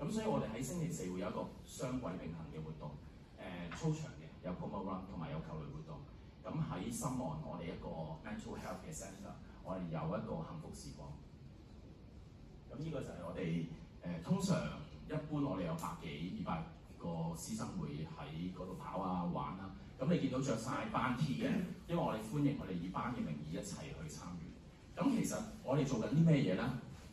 咁所以我哋喺星期四會有一個雙軌並行嘅活動，操場嘅有 Promo Run 同埋有球類活動。咁喺深岸我哋一個 Mental Health 嘅 Centre， 我哋有一個幸福時光。咁呢個就係我哋通常一般我哋有100幾200個師生會喺嗰度跑啊玩啊。咁你見到着晒班 T 嘅，因為我哋歡迎我哋以班嘅名義一齊去參與。咁其實我哋做緊啲咩嘢咧？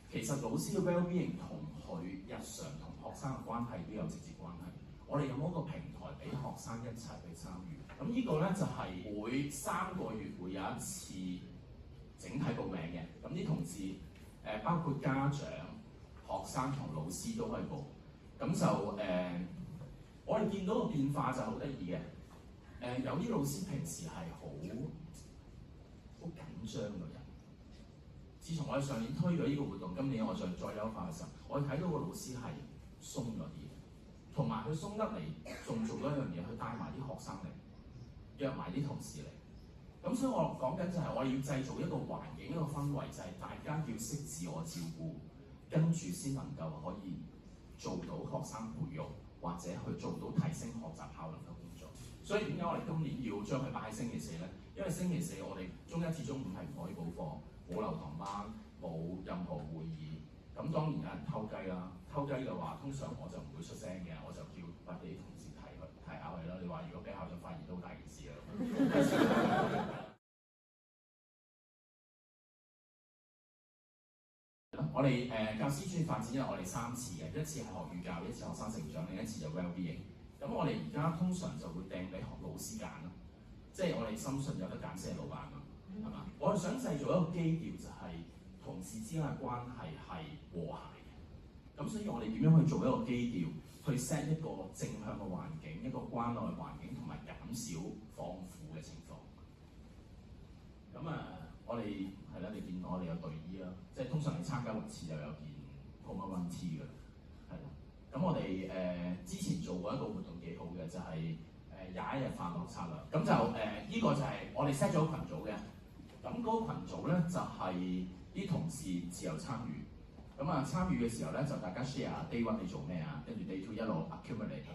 其實老師嘅 well-being 同佢日常同學生嘅關係都有直接關係。我哋有冇一個平台俾學生一齊去參與？咁呢個咧就係每3個月會有一次整體報名嘅。咁啲同事包括家長、學生同老師都可以報。咁就我哋見到個變化就好得意嘅。有啲老師平時係好緊張嘅人。自從我哋上年推咗呢個活動，今年我再優化嘅時候，我哋睇到個老師係鬆咗啲，同埋佢鬆得嚟，仲做咗一樣嘢，佢帶埋啲學生嚟，約埋啲同事嚟。咁所以我講緊就係我哋要製造一個環境、一個氛圍，就係大家要識自我照顧，跟住先能夠可以做到學生培育，或者去做到提升學習效能嘅工作。所以點解我哋今年要將佢擺喺星期四咧？因為星期四我哋中1至中5係唔可以補課，冇留堂班，冇任何會議。咁當然有人偷雞啦，偷雞嘅話，通常我就唔會出聲嘅，我就叫我哋啲同事提下佢啦。你話如果俾校長發現都好大件事啦。我哋教師專業發展我哋3次嘅，一次係學與教，一次學生成長，另一次就 well-being。咁我哋而家通常就會掟俾老師揀咯，即係我哋深信有得揀先係老闆嘛，係嘛？我哋想製造一個基調，就係同事之間嘅關係係和諧嘅。咁所以我哋點樣去做一個基調，去 set 一個正向嘅環境，一個關愛環境，同埋減少放負嘅情況。咁我哋係啦，你見我哋有隊醫啦，即係通常你參加6次就有件 Promo Run T 嘅，係啦。咁我哋之前做過一個活動幾好嘅，就係21日快樂策略。咁就呢個就係我哋 set 咗群組嘅。咁嗰個群組咧就係啲同事自由參與。咁參與嘅時候咧就大家 share day 1你做咩啊，跟住 day 2一路 accumulate。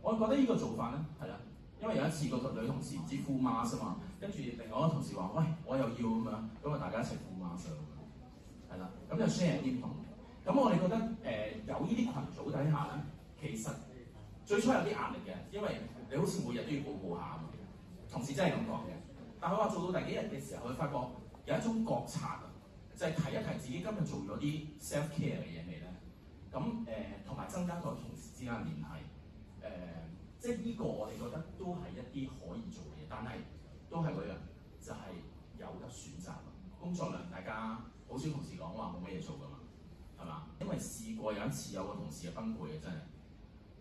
我覺得呢個做法咧係啦。因為有一次個女同事唔知 full mask 啊嘛，跟住另外一個同事話：喂，我又要咁樣，咁大家一齊 full mask 咁樣，係啦，咁就 share 啲唔同。咁我哋覺得有呢啲群組底下咧，其實最初有啲壓力嘅，因為你好似每日都要報告下啊嘛。同事真係咁講嘅，但佢話做到第幾日嘅時候，佢發覺有一種覺察啊，就係提一提自己今日做咗啲 self care 嘅嘢未咧。咁同埋增加咗同事之間嘅聯繫。即係呢個我哋覺得都係一啲可以做嘅嘢，但係都係嗰樣，就係有得選擇。工作量大家好少同事講話冇乜嘢做㗎嘛，係嘛？因為試過有一次有個同事嘅崩潰嘅真係，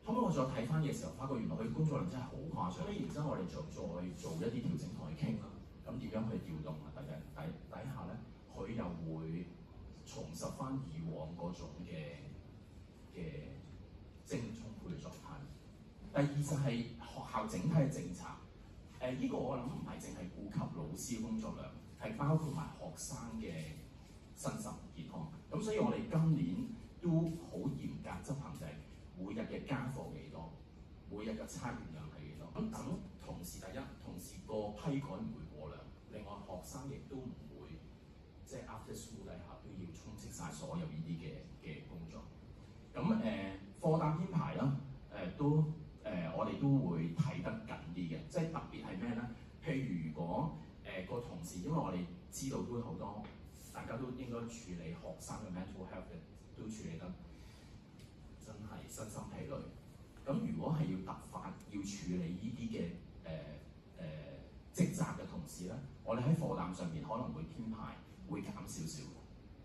後尾我再睇翻嘅時候，發覺原來佢工作量真係好誇張。所以然之後我哋就再做一啲調整同佢傾啦。咁點樣去調動啊？底下咧，佢又會重拾翻以往嗰種嘅精力充沛嘅狀態。第二就係學校整體嘅政策，呢個我諗唔係淨係顧及老師嘅工作量，係包括埋學生嘅身心健康。咁所以我哋今年都好嚴格執行，就係每日嘅家課幾多，每日嘅測驗量係幾多。咁等同時第一，同時個批改唔會過量，另外學生亦都唔會即係 after school 底下都要充斥晒所有呢啲嘅工作。咁課擔編排啦，我哋都會睇得緊啲嘅，即係特別係咩咧？譬如如果個同事，因為我哋知道都好多，大家都應該處理學生嘅 mental health 嘅，都處理得真係身心疲累。咁如果係要突發要處理呢啲嘅職責嘅同事咧，我哋喺課擔上面可能會編排會減少少。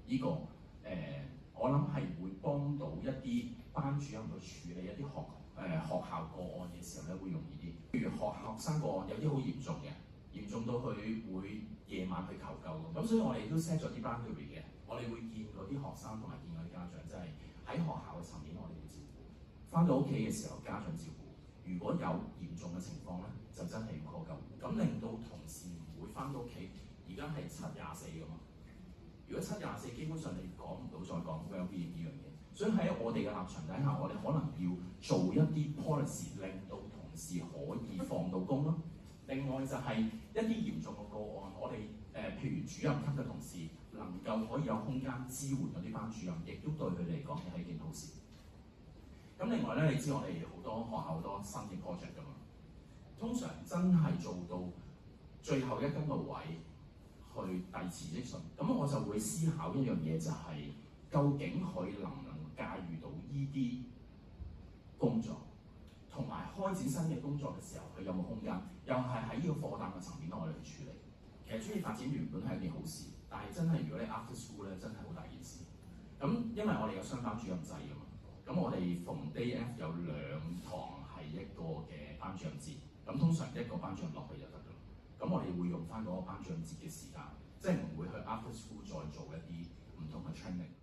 呢個我諗係會幫到一啲班主任去處理一啲學校個案嘅時候咧，會容易啲。譬如學生個案有啲好嚴重嘅，嚴重到佢會夜晚去求救咁。所以我哋都 set 咗啲 boundary 嘅，我哋會見嗰啲學生同埋見嗰啲家長，即係喺學校嘅層面我哋會照顧。翻到屋企嘅時候，家長照顧。如果有嚴重嘅情況咧，就真係要 call 救。咁令到同事唔會翻到屋企。而家係7/24㗎嘛。如果7/24，基本上你講唔到再講 well-being 呢樣嘢。所以喺我哋嘅立場底下，我哋可能要做一啲 policy，令到同事可以放到工咯。另外就係一啲嚴重嘅個案，我哋譬如主任級嘅同事能夠可以有空間支援嗰啲班主任，亦都對佢哋嚟講係一件好事。咁另外咧，你知我哋好多學校好多新嘅 project 㗎嘛，通常真係做到最後一根個位去遞辭職信，咁我就會思考一樣嘢，就係究竟佢能唔能駕馭到依啲工作，同埋開展新嘅工作嘅時候，佢有冇空間？又係喺呢個課擔嘅層面我哋去處理。其實專業發展原本係一件好事，但係真係如果你 after school 咧，真係好大件事。咁因為我哋有雙班主任制㗎嘛，咁我哋逢 day F 有2堂係一個嘅班主任節，咁通常一個班主任落去就得㗎啦。咁我哋會用翻嗰個班主任節嘅時間，即係唔會去 after school 再做一啲唔同嘅 training。